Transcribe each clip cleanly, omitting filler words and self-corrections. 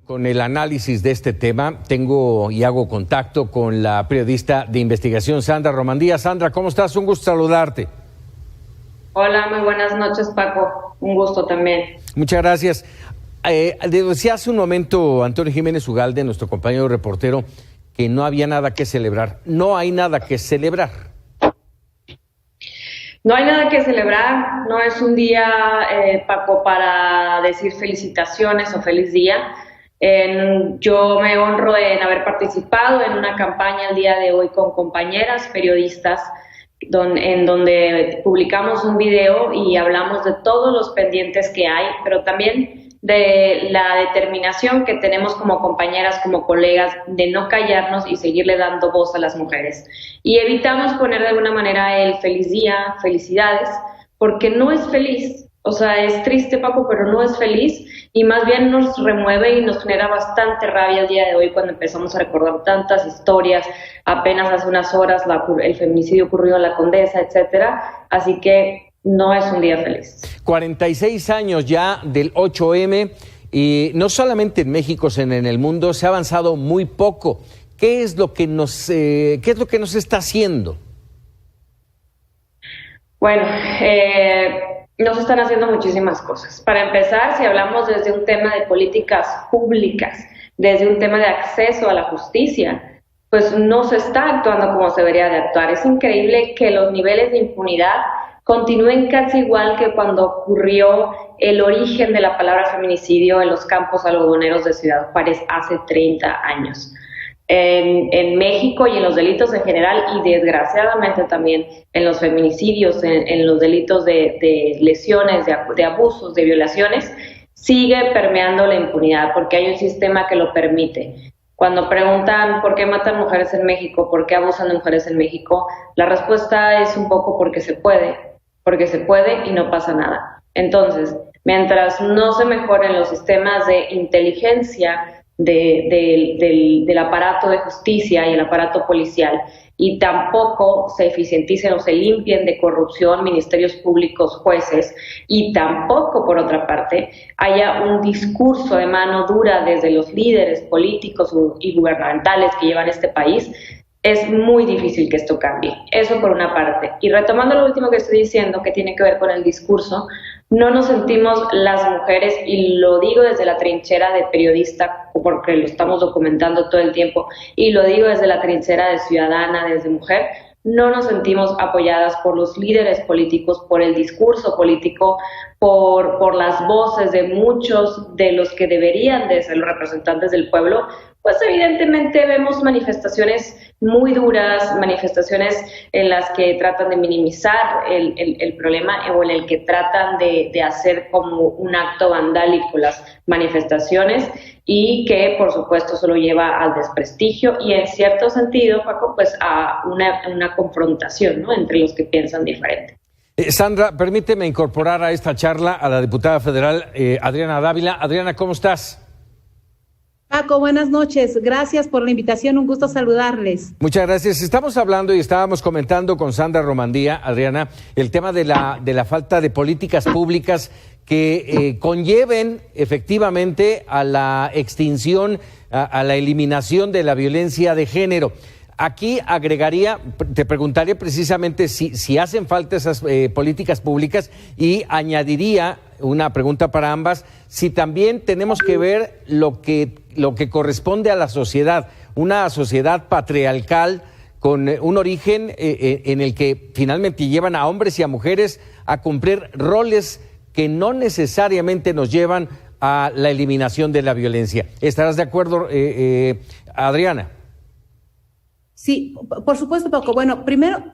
Con el análisis de este tema, tengo y hago contacto con la periodista de investigación Sandra Romandía. Sandra, ¿cómo estás? Un gusto saludarte. Hola, muy buenas noches, Paco. Un gusto también. Muchas gracias. Decía hace un momento Antonio Jiménez Ugalde, nuestro compañero reportero, que no había nada que celebrar. No hay nada que celebrar. No hay nada que celebrar. No es un día, Paco, para decir felicitaciones o feliz día. Yo me honro en haber participado en una campaña el día de hoy con compañeras periodistas en donde publicamos un video y hablamos de todos los pendientes que hay, pero también de la determinación que tenemos como compañeras, como colegas, de no callarnos y seguirle dando voz a las mujeres. Y evitamos poner de alguna manera el feliz día, felicidades, porque no es feliz. O sea, es triste, Paco, pero no es feliz y más bien nos remueve y nos genera bastante rabia el día de hoy cuando empezamos a recordar tantas historias. Apenas hace unas horas el feminicidio ocurrió en La Condesa, etcétera. Así que no es un día feliz. 46 años ya del 8M y no solamente en México, sino en el mundo se ha avanzado muy poco. ¿Qué es lo que nos está haciendo? Bueno, no se están haciendo muchísimas cosas. Para empezar, si hablamos desde un tema de políticas públicas, desde un tema de acceso a la justicia, pues no se está actuando como se debería de actuar. Es increíble que los niveles de impunidad continúen casi igual que cuando ocurrió el origen de la palabra feminicidio en los campos algodoneros de Ciudad Juárez hace 30 años. En México y en los delitos en general y desgraciadamente también en los feminicidios, en los delitos de lesiones, de abusos, de violaciones, sigue permeando la impunidad porque hay un sistema que lo permite. Cuando preguntan por qué matan mujeres en México, por qué abusan de mujeres en México, la respuesta es un poco porque se puede y no pasa nada. Entonces, mientras no se mejoren los sistemas de inteligencia del aparato de justicia y el aparato policial y tampoco se eficienticen o se limpien de corrupción ministerios públicos, jueces, y tampoco, por otra parte, haya un discurso de mano dura desde los líderes políticos y gubernamentales que llevan este país, es muy difícil que esto cambie. Eso por una parte. Y retomando lo último que estoy diciendo, que tiene que ver con el discurso, no nos sentimos las mujeres, y lo digo desde la trinchera de periodista, porque lo estamos documentando todo el tiempo, y lo digo desde la trinchera de ciudadana, desde mujer, no nos sentimos apoyadas por los líderes políticos, por el discurso político, por las voces de muchos de los que deberían de ser los representantes del pueblo. Pues evidentemente vemos manifestaciones muy duras, manifestaciones en las que tratan de minimizar el problema o en el que tratan de hacer como un acto vandálico las manifestaciones y que por supuesto solo lleva al desprestigio y en cierto sentido, Paco, pues a una confrontación, ¿no?, entre los que piensan diferente. Sandra, permíteme incorporar a esta charla a la diputada federal Adriana Dávila. Adriana, ¿cómo estás? Paco, buenas noches. Gracias por la invitación. Un gusto saludarles. Muchas gracias. Estamos hablando y estábamos comentando con Sandra Romandía, Adriana, el tema de la falta de políticas públicas que conlleven efectivamente a la extinción, a la eliminación de la violencia de género. Aquí agregaría, te preguntaría precisamente si hacen falta esas políticas públicas y añadiría una pregunta para ambas, si también tenemos que ver lo que corresponde a la sociedad, una sociedad patriarcal con un origen en el que finalmente llevan a hombres y a mujeres a cumplir roles que no necesariamente nos llevan a la eliminación de la violencia. ¿Estarás de acuerdo, Adriana? Sí, por supuesto, Paco. Bueno, primero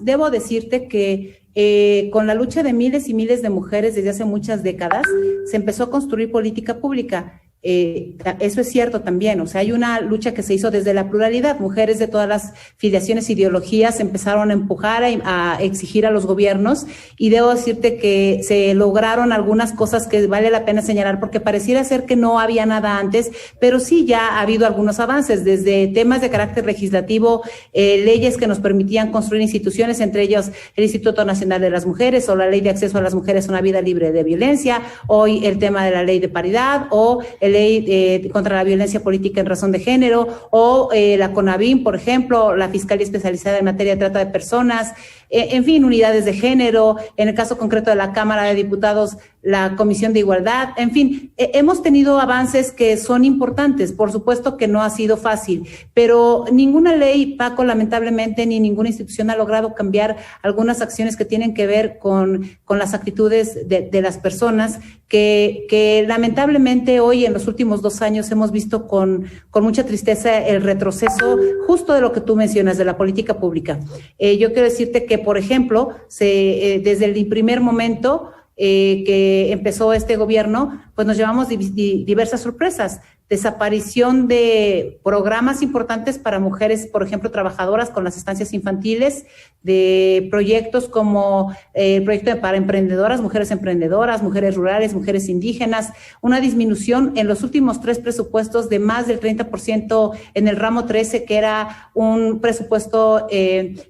debo decirte que con la lucha de miles y miles de mujeres desde hace muchas décadas se empezó a construir política pública. Eso es cierto también, o sea, hay una lucha que se hizo desde la pluralidad. Mujeres de todas las filiaciones, ideologías empezaron a empujar, a exigir a los gobiernos, y debo decirte que se lograron algunas cosas que vale la pena señalar, porque pareciera ser que no había nada antes, pero sí ya ha habido algunos avances, desde temas de carácter legislativo, leyes que nos permitían construir instituciones, entre ellos el Instituto Nacional de las Mujeres o la Ley de Acceso a las Mujeres a una Vida Libre de Violencia, hoy el tema de la Ley de Paridad o el ley contra la violencia política en razón de género, o la CONAVIM, por ejemplo, la Fiscalía Especializada en Materia de Trata de Personas, en fin, unidades de género, en el caso concreto de la Cámara de Diputados, la Comisión de Igualdad, en fin, hemos tenido avances que son importantes. Por supuesto que no ha sido fácil, pero ninguna ley, Paco, lamentablemente, ni ninguna institución ha logrado cambiar algunas acciones que tienen que ver con las actitudes de las personas que lamentablemente hoy en los últimos 2 años hemos visto con mucha tristeza el retroceso justo de lo que tú mencionas, de la política pública. Yo quiero decirte que, por ejemplo, desde el primer momento que empezó este gobierno, pues nos llevamos diversas sorpresas. Desaparición de programas importantes para mujeres, por ejemplo, trabajadoras con las estancias infantiles, de proyectos como el proyecto para emprendedoras, mujeres rurales, mujeres indígenas, una disminución en los últimos 3 presupuestos de más del 30% en el ramo 13, que era un presupuesto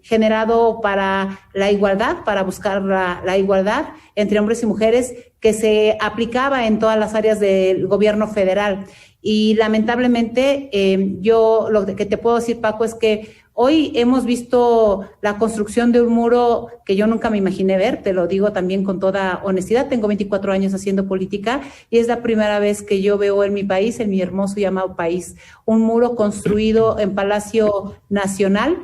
generado para la igualdad, para buscar la igualdad entre hombres y mujeres, que se aplicaba en todas las áreas del gobierno federal. Y lamentablemente yo lo que te puedo decir, Paco, es que hoy hemos visto la construcción de un muro que yo nunca me imaginé ver, te lo digo también con toda honestidad. Tengo 24 años haciendo política y es la primera vez que yo veo en mi país, en mi hermoso y amado país, un muro construido en Palacio Nacional,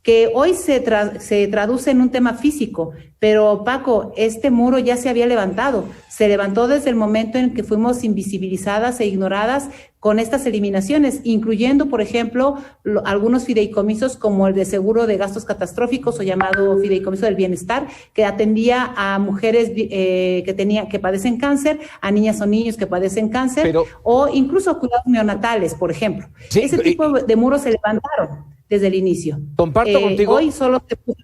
que hoy se traduce en un tema físico, pero Paco, este muro ya se había levantado, se levantó desde el momento en que fuimos invisibilizadas e ignoradas con estas eliminaciones, incluyendo, por ejemplo, algunos fideicomisos como el de seguro de gastos catastróficos o llamado fideicomiso del bienestar, que atendía a mujeres que padecen cáncer, a niñas o niños que padecen cáncer, o incluso cuidados neonatales, por ejemplo. Sí, ese tipo de muros se levantaron desde el inicio. Comparto contigo. Hoy solo se puso.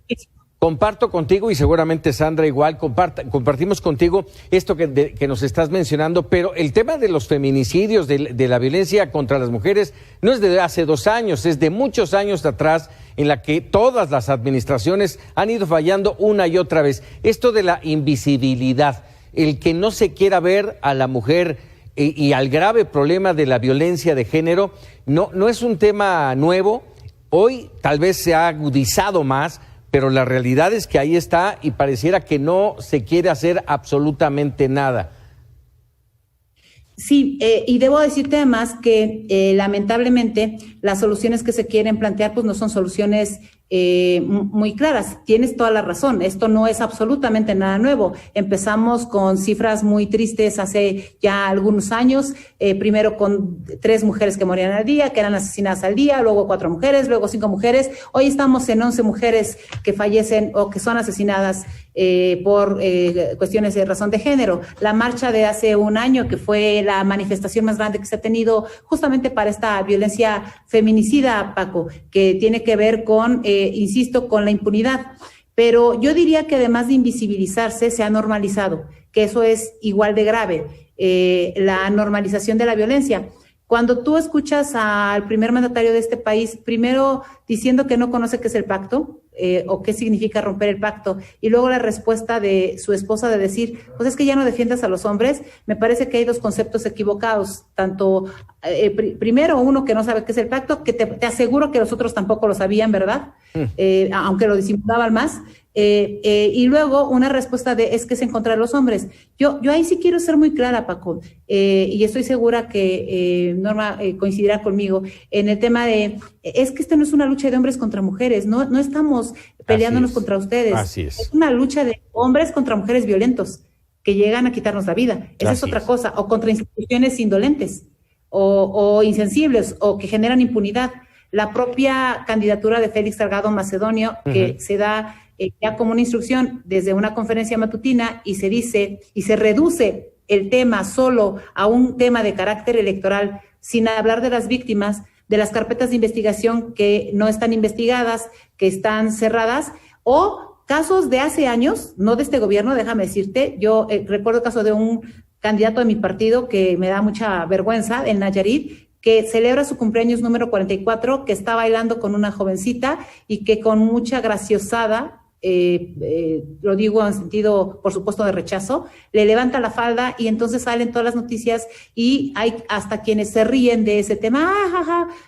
Comparto contigo y seguramente Sandra igual, compartimos contigo esto que nos estás mencionando, pero el tema de los feminicidios, de la violencia contra las mujeres, no es de hace 2 años, es de muchos años atrás, en la que todas las administraciones han ido fallando una y otra vez. Esto de la invisibilidad, el que no se quiera ver a la mujer y al grave problema de la violencia de género, no es un tema nuevo. Hoy tal vez se ha agudizado más, pero la realidad es que ahí está y pareciera que no se quiere hacer absolutamente nada. Sí, y debo decirte además que lamentablemente las soluciones que se quieren plantear pues no son soluciones muy claras. Tienes toda la razón, esto no es absolutamente nada nuevo. Empezamos con cifras muy tristes hace ya algunos años, primero con 3 mujeres que morían al día, que eran asesinadas al día, luego 4 mujeres, luego 5 mujeres. Hoy estamos en 11 mujeres que fallecen o que son asesinadas por cuestiones de razón de género. La marcha de hace un año, que fue la manifestación más grande que se ha tenido justamente para esta violencia feminicida, Paco, que tiene que ver con, insisto, con la impunidad. Pero yo diría que además de invisibilizarse, se ha normalizado, que eso es igual de grave, la normalización de la violencia. Cuando tú escuchas al primer mandatario de este país, primero diciendo que no conoce qué es el pacto, o qué significa romper el pacto, y luego la respuesta de su esposa de decir, pues es que ya no defiendas a los hombres, me parece que hay 2 conceptos equivocados, tanto, primero, uno que no sabe qué es el pacto, que te aseguro que los otros tampoco lo sabían, ¿verdad? Aunque lo disimulaban más, y luego una respuesta de, es que es en contra de los hombres. Yo ahí sí quiero ser muy clara, Paco, y estoy segura que Norma coincidirá conmigo en el tema de, es que esta no es una lucha de hombres contra mujeres, no estamos peleándonos contra ustedes. Así es. Es una lucha de hombres contra mujeres violentos que llegan a quitarnos la vida. Esa es otra cosa. O contra instituciones indolentes o insensibles o que generan impunidad. La propia candidatura de Félix Salgado Macedonio, que se da ya como una instrucción desde una conferencia matutina y se dice y se reduce el tema solo a un tema de carácter electoral, sin hablar de las víctimas, de las carpetas de investigación que no están investigadas, que están cerradas, o casos de hace años, no de este gobierno, déjame decirte, yo recuerdo el caso de un candidato de mi partido que me da mucha vergüenza, en Nayarit, que celebra su cumpleaños número 44, que está bailando con una jovencita y que con mucha graciosada lo digo en sentido, por supuesto, de rechazo, le levanta la falda y entonces salen todas las noticias y hay hasta quienes se ríen de ese tema,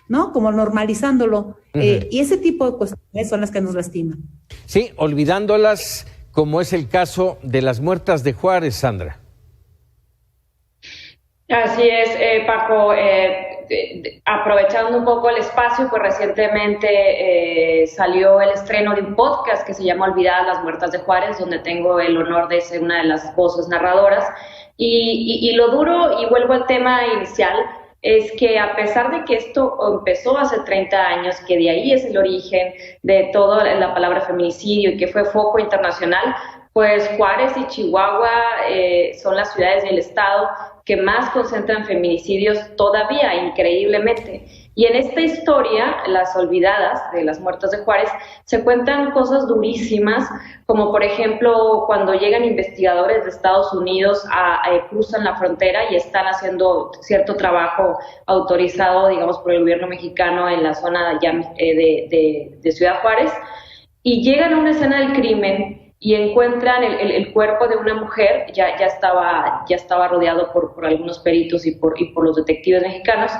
¿no? Como normalizándolo. Y ese tipo de cuestiones son las que nos lastiman. Sí, olvidándolas, como es el caso de las muertas de Juárez, Sandra. Así es, Paco. Aprovechando un poco el espacio, pues recientemente salió el estreno de un podcast que se llama Olvidadas las muertas de Juárez, donde tengo el honor de ser una de las voces narradoras. Y lo duro, y vuelvo al tema inicial, es que a pesar de que esto empezó hace 30 años, que de ahí es el origen de toda la palabra feminicidio y que fue foco internacional, pues Juárez y Chihuahua son las ciudades del estado que más concentran feminicidios todavía, increíblemente. Y en esta historia, Las Olvidadas, de las muertas de Juárez, se cuentan cosas durísimas, como por ejemplo cuando llegan investigadores de Estados Unidos, cruzan la frontera y están haciendo cierto trabajo autorizado, digamos, por el gobierno mexicano en la zona de Ciudad Juárez, y llegan a una escena del crimen y encuentran el cuerpo de una mujer. Ya estaba rodeado por algunos peritos y por los detectives mexicanos,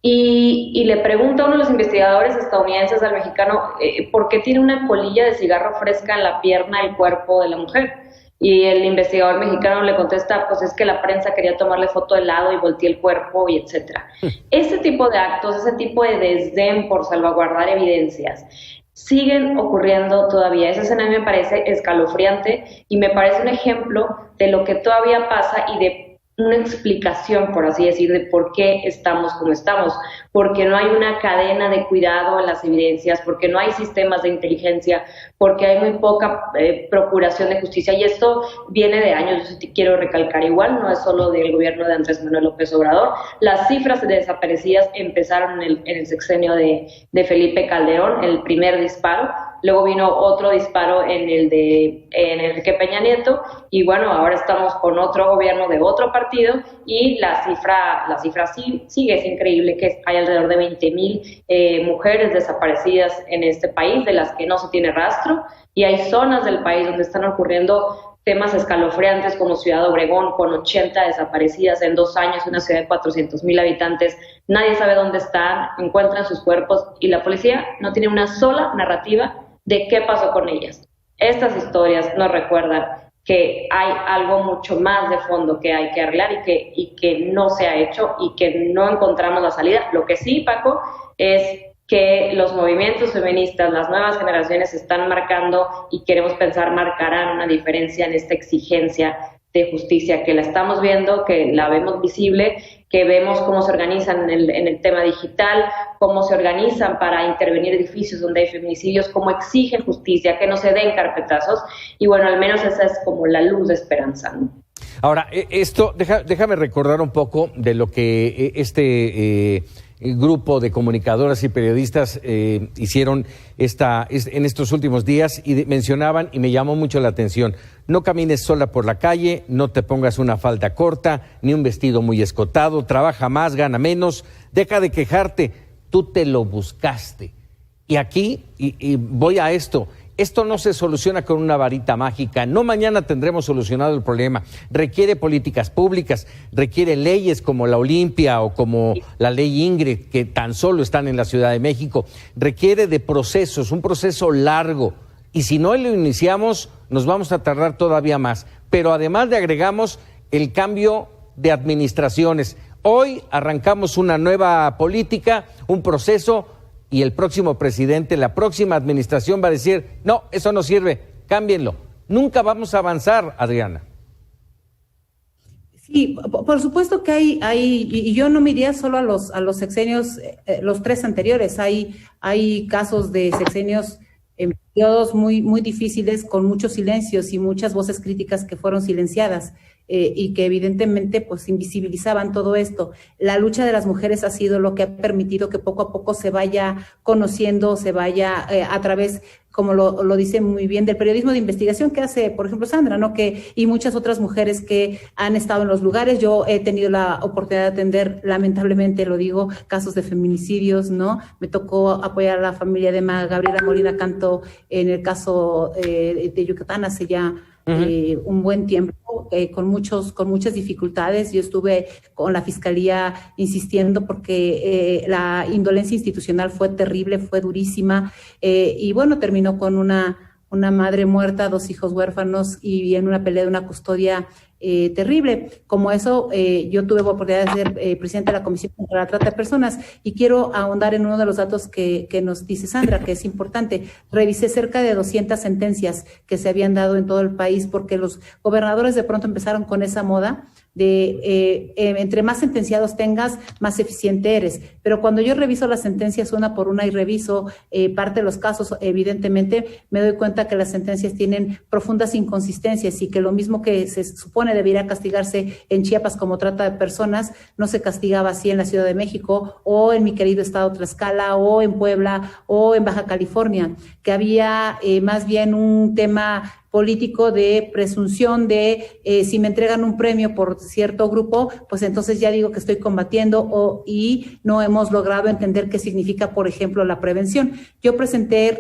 y le pregunta a uno de los investigadores estadounidenses al mexicano por qué tiene una colilla de cigarro fresca en la pierna el cuerpo de la mujer. Y el investigador mexicano le contesta, pues es que la prensa quería tomarle foto de lado y volteé el cuerpo, y etcétera. Ese tipo de actos, ese tipo de desdén por salvaguardar evidencias, siguen ocurriendo todavía. Esa escena me parece escalofriante y me parece un ejemplo de lo que todavía pasa y de una explicación, por así decir, de por qué estamos como estamos, porque no hay una cadena de cuidado en las evidencias, porque no hay sistemas de inteligencia, porque hay muy poca procuración de justicia, y esto viene de años. Yo sí quiero recalcar, igual no es solo del gobierno de Andrés Manuel López Obrador. Las cifras de desaparecidas empezaron en el sexenio de Felipe Calderón, el primer disparo. Luego vino otro disparo en Enrique Peña Nieto, y bueno, ahora estamos con otro gobierno de otro partido, y la cifra sigue. Es increíble que hay alrededor de 20,000 mujeres desaparecidas en este país, de las que no se tiene rastro, y hay zonas del país donde están ocurriendo temas escalofriantes como Ciudad Obregón, con 80 desaparecidas en 2 años, una ciudad de 400,000 habitantes. Nadie sabe dónde están, encuentran sus cuerpos y la policía no tiene una sola narrativa de qué pasó con ellas. Estas historias nos recuerdan que hay algo mucho más de fondo que hay que arreglar y que no se ha hecho y que no encontramos la salida. Lo que sí, Paco, es que los movimientos feministas, las nuevas generaciones están marcando, y queremos pensar marcarán una diferencia en esta exigencia de justicia, que la estamos viendo, que la vemos visible, que vemos cómo se organizan en el tema digital, cómo se organizan para intervenir edificios donde hay feminicidios, cómo exigen justicia, que no se den carpetazos, y bueno, al menos esa es como la luz de esperanza, ¿no? Ahora, déjame recordar un poco de lo que grupo de comunicadoras y periodistas hicieron en estos últimos días, y mencionaban, y me llamó mucho la atención: no camines sola por la calle, no te pongas una falda corta, ni un vestido muy escotado, trabaja más, gana menos, deja de quejarte, tú te lo buscaste. Y aquí, y voy a esto no se soluciona con una varita mágica. No mañana tendremos solucionado el problema. Requiere políticas públicas, requiere leyes como la Olimpia o como la ley Ingrid, que tan solo están en la Ciudad de México. Requiere de procesos, un proceso largo. Y si no lo iniciamos, nos vamos a tardar todavía más. Pero además le agregamos el cambio de administraciones. Hoy arrancamos una nueva política, un proceso, y el próximo presidente, la próxima administración va a decir: no, eso no sirve, cámbienlo. Nunca vamos a avanzar, Adriana. Sí, por supuesto que hay, y yo no me iría solo a los sexenios, los 3 anteriores. Hay casos de sexenios en periodos muy, muy difíciles, con muchos silencios y muchas voces críticas que fueron silenciadas. y que evidentemente pues invisibilizaban todo esto. La lucha de las mujeres ha sido lo que ha permitido que poco a poco se vaya conociendo, se vaya a través, como lo dice muy bien, del periodismo de investigación que hace, por ejemplo, Sandra, ¿no? Y muchas otras mujeres que han estado en los lugares. Yo he tenido la oportunidad de atender, lamentablemente lo digo, casos de feminicidios, ¿no? Me tocó apoyar a la familia de Gabriela Molina Canto en el caso de Yucatán hace ya un buen tiempo, con muchas dificultades. Yo estuve con la Fiscalía insistiendo porque la indolencia institucional fue terrible, fue durísima, y bueno, terminó con una madre muerta, 2 hijos huérfanos y en una pelea de una custodia terrible. Como eso, yo tuve la oportunidad de ser presidenta de la Comisión contra la Trata de Personas y quiero ahondar en uno de los datos que nos dice Sandra, que es importante. Revisé cerca de 200 sentencias que se habían dado en todo el país porque los gobernadores de pronto empezaron con esa moda de entre más sentenciados tengas, más eficiente eres. Pero cuando yo reviso las sentencias una por una y reviso parte de los casos, evidentemente me doy cuenta que las sentencias tienen profundas inconsistencias y que lo mismo que se supone debería castigarse en Chiapas como trata de personas, no se castigaba así en la Ciudad de México o en mi querido estado Tlaxcala o en Puebla o en Baja California, que había más bien un tema político de presunción de si me entregan un premio por cierto grupo, pues entonces ya digo que estoy combatiendo y no hemos logrado entender qué significa, por ejemplo, la prevención. Yo presenté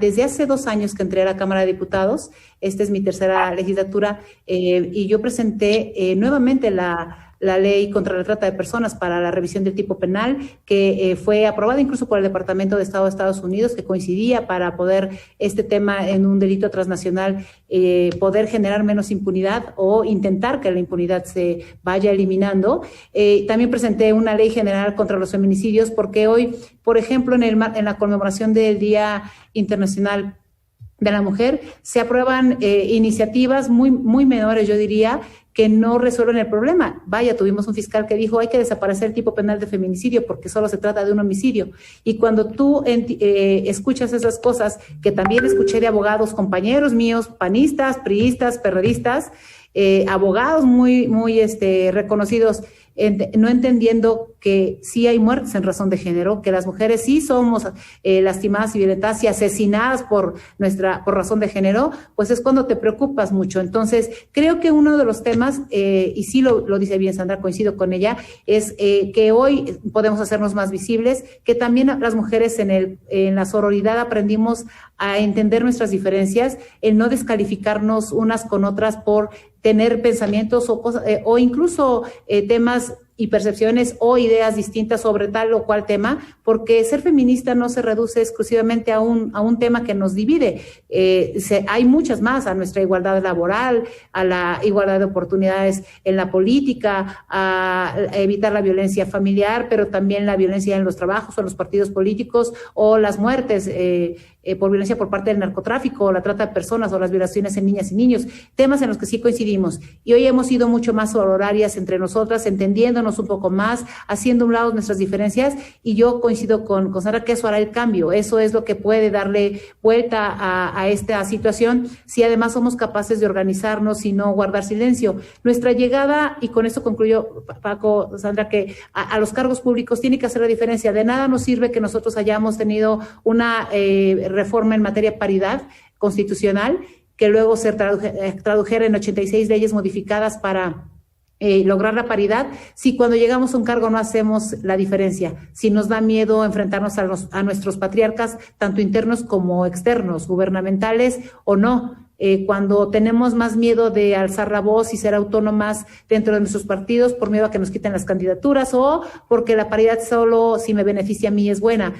desde hace 2 años que entré a la Cámara de Diputados, esta es mi tercera legislatura, y yo presenté nuevamente la ley contra la trata de personas para la revisión del tipo penal, que fue aprobada incluso por el Departamento de Estado de Estados Unidos, que coincidía para poder este tema en un delito transnacional poder generar menos impunidad o intentar que la impunidad se vaya eliminando. También presenté una ley general contra los feminicidios porque hoy, por ejemplo, en la conmemoración del Día Internacional de la Mujer, se aprueban iniciativas muy menores, yo diría, que no resuelven el problema. Vaya, tuvimos un fiscal que dijo hay que desaparecer el tipo penal de feminicidio porque solo se trata de un homicidio. Y cuando tú escuchas esas cosas, que también escuché de abogados, compañeros míos, panistas, priistas, perredistas, abogados muy reconocidos, no entendiendo que sí hay muertes en razón de género, que las mujeres sí somos lastimadas y violentadas y asesinadas por razón de género, pues es cuando te preocupas mucho. Entonces, creo que uno de los temas, y sí lo dice bien Sandra, coincido con ella, es que hoy podemos hacernos más visibles, que también las mujeres en la sororidad aprendimos a entender nuestras diferencias, el no descalificarnos unas con otras por tener pensamientos o cosas, o incluso temas y percepciones o ideas distintas sobre tal o cual tema, porque ser feminista no se reduce exclusivamente a un tema que nos divide. Hay muchas más, a nuestra igualdad laboral, a la igualdad de oportunidades en la política, a evitar la violencia familiar, pero también la violencia en los trabajos o en los partidos políticos o las muertes por violencia por parte del narcotráfico, o la trata de personas o las violaciones en niñas y niños, temas en los que sí coincidimos. Y hoy hemos sido mucho más sororarias entre nosotras, entendiéndonos un poco más, haciendo a un lado nuestras diferencias, y yo coincido con Sandra que eso hará el cambio. Eso es lo que puede darle vuelta a esta situación, si además somos capaces de organizarnos y no guardar silencio. Nuestra llegada, y con esto concluyo, Paco, Sandra, que a los cargos públicos tiene que hacer la diferencia. De nada nos sirve que nosotros hayamos tenido una reforma en materia de paridad constitucional, que luego se tradujera en 86 leyes modificadas para lograr la paridad, si cuando llegamos a un cargo no hacemos la diferencia, si nos da miedo enfrentarnos a nuestros patriarcas, tanto internos como externos, gubernamentales o no, cuando tenemos más miedo de alzar la voz y ser autónomas dentro de nuestros partidos por miedo a que nos quiten las candidaturas o porque la paridad solo si me beneficia a mí es buena.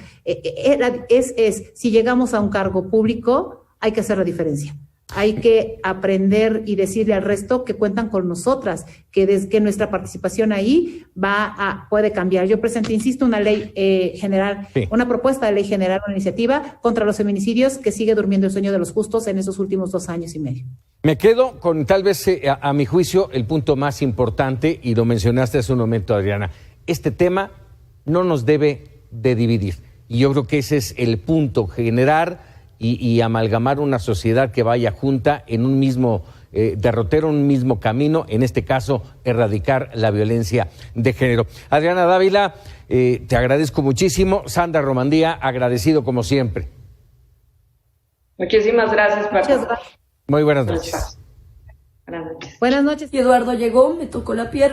Si llegamos a un cargo público hay que hacer la diferencia. Hay que aprender y decirle al resto que cuentan con nosotras, que nuestra participación ahí puede cambiar. Yo presenté, insisto, una ley general, sí, una propuesta de ley general, una iniciativa contra los feminicidios que sigue durmiendo el sueño de los justos en esos últimos 2 años y medio. Me quedo con tal vez, a mi juicio, el punto más importante, y lo mencionaste hace un momento, Adriana. Este tema no nos debe de dividir. Y yo creo que ese es el punto, generar y amalgamar una sociedad que vaya junta en un mismo derrotar un mismo camino, en este caso, erradicar la violencia de género. Adriana Dávila, te agradezco muchísimo. Sandra Romandía, agradecido como siempre. Muchísimas gracias, Paco. Muchas gracias. Muy buenas noches. Buenas noches. Buenas noches. Y Eduardo llegó, me tocó la pierna.